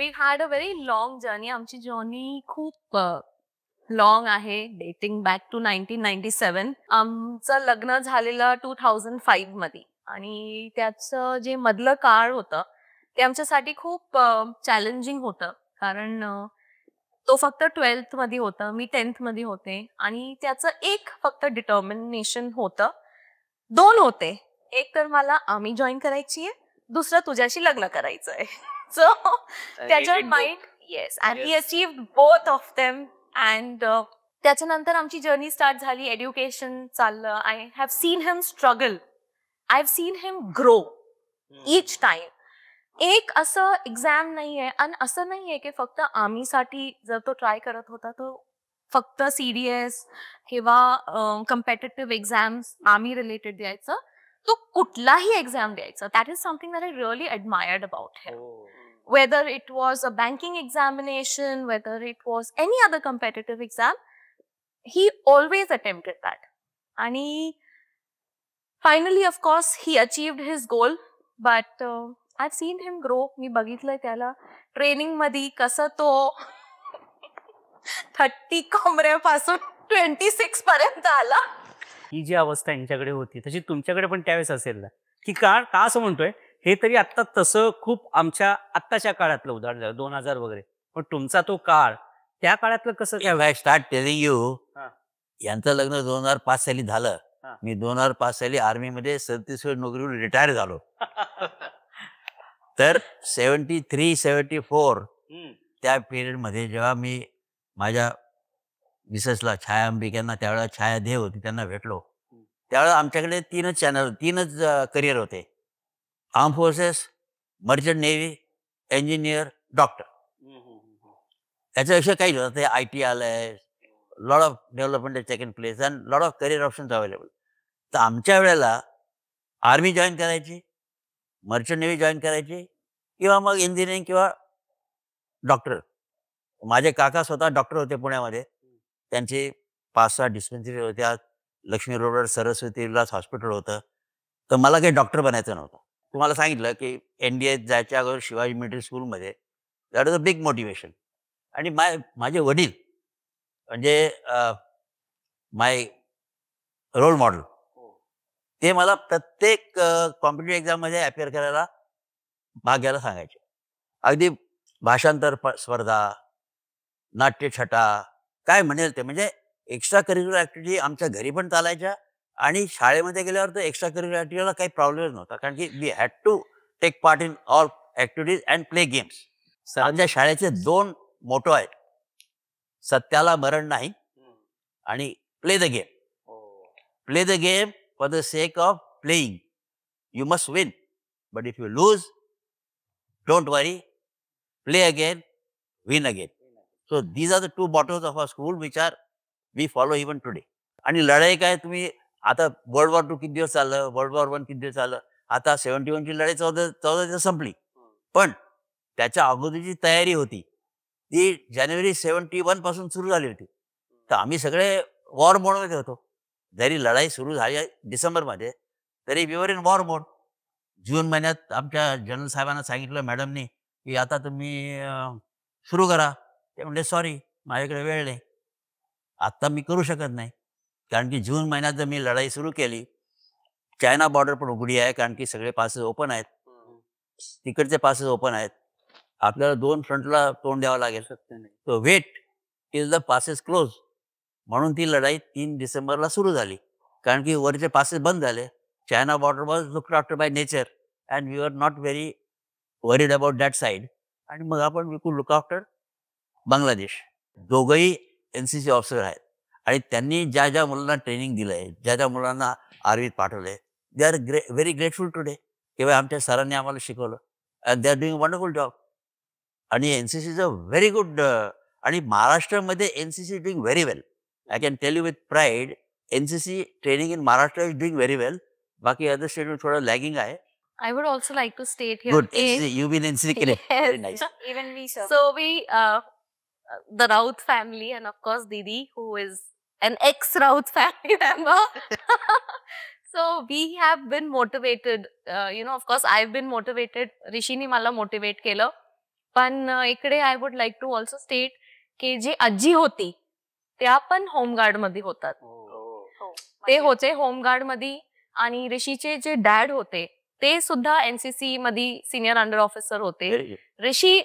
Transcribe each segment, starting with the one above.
We had a very long journey. आमची journey खूप long आहे. Dating back to 1997. आमचं लग्न झालेलं 2005 मध्ये आणि त्याचं जे मधलं काळ होतं, ते आमच्यासाठी खूप चॅलेंजिंग होतं. कारण तो फक्त 12th मध्ये होता, मी 10th मध्ये होते आणि त्याचं एक फक्त डिटर्मिनेशन होतं. 2 होते. एक तर मला आर्मी जॉइन करायची आहे, दुसरं तुझ्याशी लग्न करायचंय. सो त्याच्या mind yes and he achieved both of them and त्याच्यानंतर आमची जर्नी स्टार्ट झाली. एज्युकेशन चाललं. I have seen him struggle. I have seen him grow each time. एक असं एक्झाम नाहीये आणि असं नाहीये की फक्त आर्मीसाठी जर तो ट्राय करत होता तो फक्त सीडीएस किंवा कम्पिटिटिव्ह एक्झाम्स आर्मी रिलेटेड द्यायचं. तो कुठलाही एक्झाम द्यायचा. That is something that I really ॲडमायर्ड about him. Whether it was a banking examination, whether it was any other competitive exam, he always attempted that. And finally, of course, he achieved his goal. But I've seen him grow. मी बघितलंय त्याला training मध्ये कसं तो 30 कमरेपासून 26 पर्यंत आला. ही जी अवस्था यांच्याकडे होती तशी तुमच्याकडे पण त्यावेळेस असेल ना, की का असं म्हणतोय हे तरी आत्ता तसं खूप आमच्या आत्ताच्या काळातलं उदाहरण झालं 2000 वगैरे, पण तुमचा तो काळ त्या काळातलं कसं? आय स्टार्ट टेलिंग यू, हा. यांचं लग्न 2005 साली झालं. हा. मी 2005 साली आर्मीमध्ये 37 नोकरीवर रिटायर झालो. तर 73-74 त्या पिरियडमध्ये जेव्हा मी माझ्या मिसेसला छाया अंबिक यांना त्यावेळेला छाया देव होती त्यांना भेटलो, त्यावेळेला आमच्याकडे तीनच करिअर होते. Arm forces, merchant navy, engineer, doctor. याच्यापेक्षा काही नव्हतं. ते IT आलंय, lot of development is taken place and lot of career options available. तर आमच्या वेळेला आर्मी जॉईन करायची, मर्चंट नेव्ही जॉईन करायची किंवा मग इंजिनिअरिंग किंवा डॉक्टर. माझे काका स्वतः डॉक्टर होते पुण्यामध्ये. त्यांची 5-6 डिस्पेन्सरी होत्या. लक्ष्मी रोडवर सरस्वती विलास हॉस्पिटल होतं. तर मला काही डॉक्टर बनायचं नव्हतं. तुम्हाला सांगितलं की NDA जायच्या अगोदर शिवाजी मिलिटरी स्कूलमध्ये that is a big motivation. आणि माझे वडील म्हणजे माय रोल मॉडेल. ते मला प्रत्येक कॉम्पिटिटिव्ह एक्झाममध्ये अपिअर करायला भाग घ्यायला सांगायचे. अगदी भाषांतर स्पर्धा, नाट्यछटा, काय म्हणेल ते, म्हणजे एक्स्ट्रा करिक्युलर ॲक्टिव्हिटी आमच्या घरी पण चालायच्या आणि शाळेमध्ये गेल्यावर तर एक्स्ट्रा करिक्युलर ॲक्टिव्हिटीला काही प्रॉब्लेम नव्हता. कारण की we had to take part in all activities and play games. आमच्या शाळेचे 2 मोटो आहेत, सत्याला मरण नाही आणि play the game. Play the game for the sake of playing. You must win, but if you lose don't worry, play again, win again. So these are the 2 mottos of our school which we follow even today. आणि लढाई काय, तुम्ही आता world war 2 किती दिवस चाललं, world war 1 किती दिवस चाललं, आता 71 ची लढाई 14 दिवस संपली. पण त्याच्या अगोदरची तयारी होती ती जानेवारी 71 पासून सुरू झाली होती. तर आम्ही सगळे वॉर मोडमध्ये होतो. जरी लढाई सुरू झाली डिसेंबरमध्ये तरी वी वर इन वॉर मोड. जून महिन्यात आमच्या जनरल साहेबांना सांगितलं मॅडमनी की आता तुम्ही सुरू करा. ते म्हणजे सॉरी, माझ्याकडे वेळ नाही, आत्ता मी करू शकत नाही. कारण की जून महिन्यात जर मी लढाई सुरू केली, चायना बॉर्डर पण उघडी आहे, कारण की सगळे पासेस ओपन आहेत, तिकडचे पासेस ओपन आहेत, आपल्याला 2 फ्रंटला तोंड द्यावं लागेल. So wait till the passes close. म्हणून ती लढाई 3 डिसेंबरला सुरू झाली. कारण की वरचे पासेस बंद झाले. China border was looked after by nature and we are not very worried about that side. आणि मग आपण वी कुड लुक आफ्टर बांगलादेश. दोघंही NCC ऑफिसर आहेत आणि त्यांनी ज्या ज्या मुलांना ट्रेनिंग दिलंय, ज्या ज्या मुलांना आर्मीत पाठवलंय, they are very grateful today. किंवा आमच्या सरांनी आम्हाला शिकवलं and they are doing wonderful job. आणि NCC is a very good. आणि महाराष्ट्रामध्ये NCC doing very well. I can tell you with pride, NCC training in Maharashtra is doing very well. बाकी other state थोडं लॅगिंग आहे. I would also like to state here. Good. You've been NCC cadet. Yes. Very nice. Even we, sir. So we, the Raut family, and of course Didi, who is an ex-Raut family member. So we have been motivated. Of course, I've been motivated. Rishini mala motivate केलं. पण इकडे I would like to also state की जी आजी होती त्या पण home guard मध्ये होतात. ते होते होमगार्ड मध्ये. आणि ऋषीचे जे डॅड होते ते सुद्धा एनसीसी मध्ये सिनियर अंडर ऑफिसर होते. ऋषी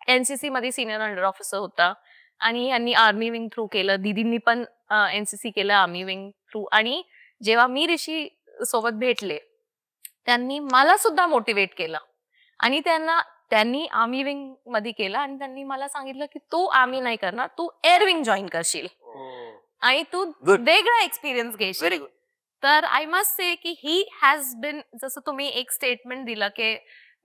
एनसीसी मध्ये सिनियर अंडर ऑफिसर होता आणि यांनी आर्मी विंग थ्रू केलं. दीदींनी पण एनसीसी केलं आर्मी विंग थ्रू. आणि जेव्हा मी ऋषी सोबत भेटले त्यांनी मला सुद्धा मोटिवेट केलं आणि त्यांनी आर्मी विंग मध्ये केलं आणि त्यांनी मला सांगितलं की तू आर्मी नाही करणार, तू एअर विंग जॉईन करशील आणि तू वेगळा एक्सपिरियन्स घेशील. तर आय मस्ट से की ही हॅज बिन, जसं तुम्ही एक स्टेटमेंट दिलं की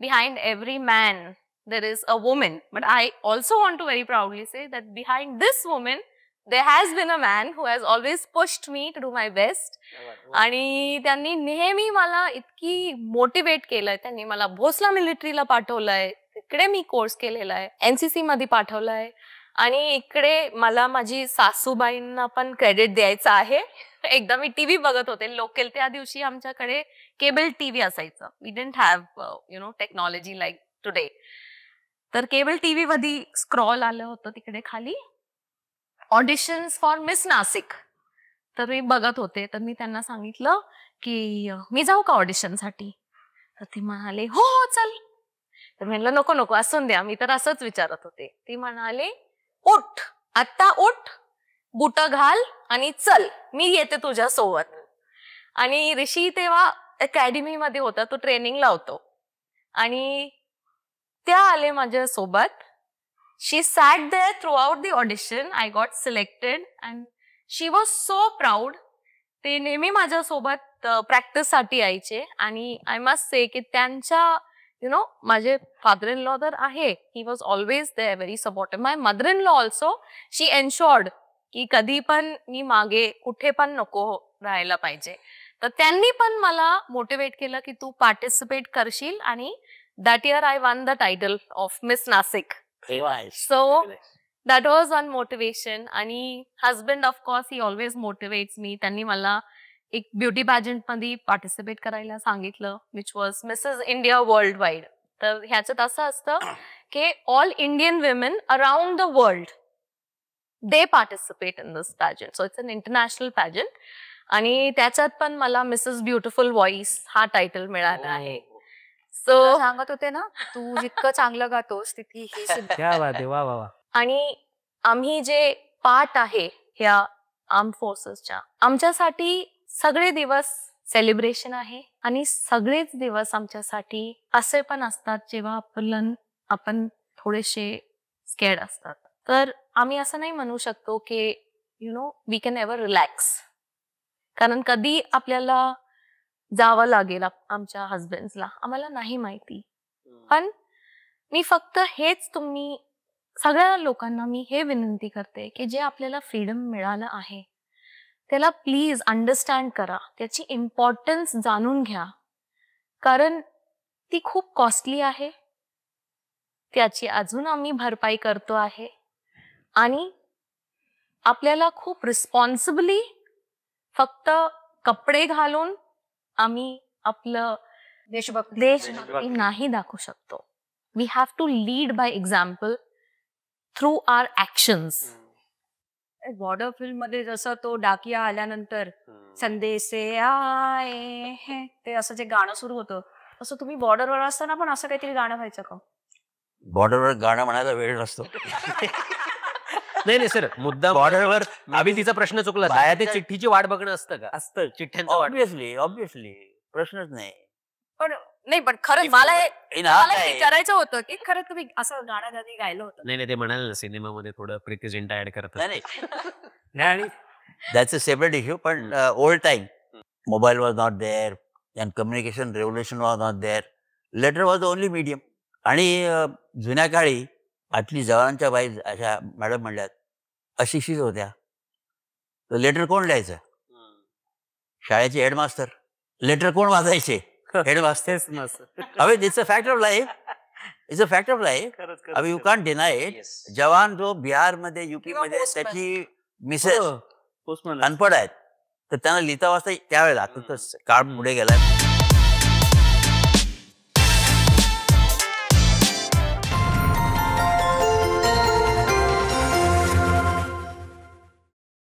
behind every man there is a woman, but I also want to very proudly say that behind this woman there has been a man who has always pushed me to do my best. आणि त्यांनी नेहमी मला इतकी motivate केलंय. त्यांनी मला भोसला मिलिटरीला पाठवलंय, तिकडे मी course केलेला आहे, एनसीसी मध्ये पाठवलंय. आणि इकडे मला माझी सासूबाईंना पण क्रेडिट द्यायचं आहे. एकदा मी टीव्ही बघत होते लोकल, त्या दिवशी आमच्याकडे केबल टीव्ही असायचं. We didn't have technology like today. तर केबल टीव्ही मध्ये स्क्रॉल आलं होतं तिकडे खाली ऑडिशन्स फॉर मिस नाशिक. तर मी बघत होते. तर मी त्यांना सांगितलं की मी जाऊ का ऑडिशनसाठी. तर ते म्हणाले हो हो चल. तर म्हणलं नको नको असून द्या, मी तर असंच विचारत होते. ती म्हणाले उठ आत्ता, उठ बुट घाल आणि चल, मी येते तुझ्या सोबत. आणि ऋषी तेव्हा अकॅडमी मध्ये होता, तो ट्रेनिंग लावतो. आणि त्या आले माझ्या सोबत. She sat there throughout the audition. I got selected and she was so proud. ते नेहमी माझ्यासोबत प्रॅक्टिससाठी यायचे. आणि आय मस्ट से की त्यांच्या माझे फादर इन लॉ तर आहे, he was always there, very supportive. My mother in law also, she ensured की कधी पण मी मागे कुठे पण नको राहायला पाहिजे. तर त्यांनी पण मला मोटिवेट केलं की तू पार्टिसिपेट करशील. आणि that year I won the title of Miss Nasik. So that was one motivation. आणि husband of course he always motivates me. त्यांनी मला एक ब्युटी पॅजेंट मध्ये पार्टिसिपेट करायला सांगितलं, which was Mrs. India Worldwide. तर ह्याच्यात असं असतं की all Indian women around the world they participate in this pageant. So it's an international pageant. आणि त्याच्यात पण मला Mrs. Beautiful Voice हा टायटल मिळाला आहे. सो सांगत होते ना तू जितकं चांगलं गातोस तितकी ही सुद्धा. क्या बात आहे, वा वा वा. आणि आम्ही जे पार्ट आहे ह्या आर्म फोर्सेसच्या, आमच्यासाठी सगळे दिवस सेलिब्रेशन आहे. आणि सगळेच दिवस आमच्यासाठी असे पण असतात जेव्हा आपण थोडेसे स्केर्ड असतात. तर आम्ही असं नाही म्हणू शकतो की वी कॅन एव्हर रिलॅक्स, कारण कधी आपल्याला जावं लागेल आमच्या हजबंड्सला आम्हाला नाही माहिती. पण मी फक्त हेच तुम्ही सगळ्या लोकांना मी हे विनंती करते की जे आपल्याला फ्रीडम मिळालं आहे त्याला प्लीज अंडरस्टँड करा, त्याची इम्पॉर्टन्स जाणून घ्या. कारण ती खूप कॉस्टली आहे, त्याची अजून आम्ही भरपाई करतो आहे. आणि आपल्याला खूप रिस्पॉन्सिबली फक्त कपडे घालून आम्ही आपलं देशभक्ती नाही दाखवू शकतो. We have to lead by example through our actions. Border film मध्ये जसं तो डाकिया आल्यानंतर संदेशे आए हैं ते असं जे गाणं सुरू होतं, तसं तुम्ही बॉर्डरवर असताना पण असं काहीतरी गाणं व्हायचं का? बॉर्डरवर गाणं म्हणायला वेळ नसतो. नाही सर, मुद्दा बॉर्डरवर आम्ही तिचा प्रश्न चुकला. बाया ते चिठ्ठीची वाट बघणं असतं का? असतं चिठ्ठ्यांचं. ऑब्विसली प्रश्नच नाही. पण खरं मला हे करायचं होतं की खरं तुम्ही असं गाणं कधी गायलं होतं? नाही ते म्हणाले ना सिनेमामध्ये थोडं प्रिक्विजिट ऍड करतात. नाही दॅट्स अ सेपरेट इश्यू. पण old time mobile was not there and communication revolution was not there. Letter was the only medium. आणि जुन्या काळी आतली जवानांच्या बाई अशा मॅडम म्हणल्यात अशिक्षित होत्या, तर लेटर कोण लिहायचं? शाळेचे हेडमास्टर. लेटर कोण वाचायचे? Headmaster. Away it's a fact of life. It's a fact of life. Away you can't deny it. जवान जो बिहारमध्ये युपी मध्ये त्याची मिसेस अनपढ आहेत, तर त्यांना लिहिता वाचता त्यावेळेला आता तर काळ पुढे गेलाय.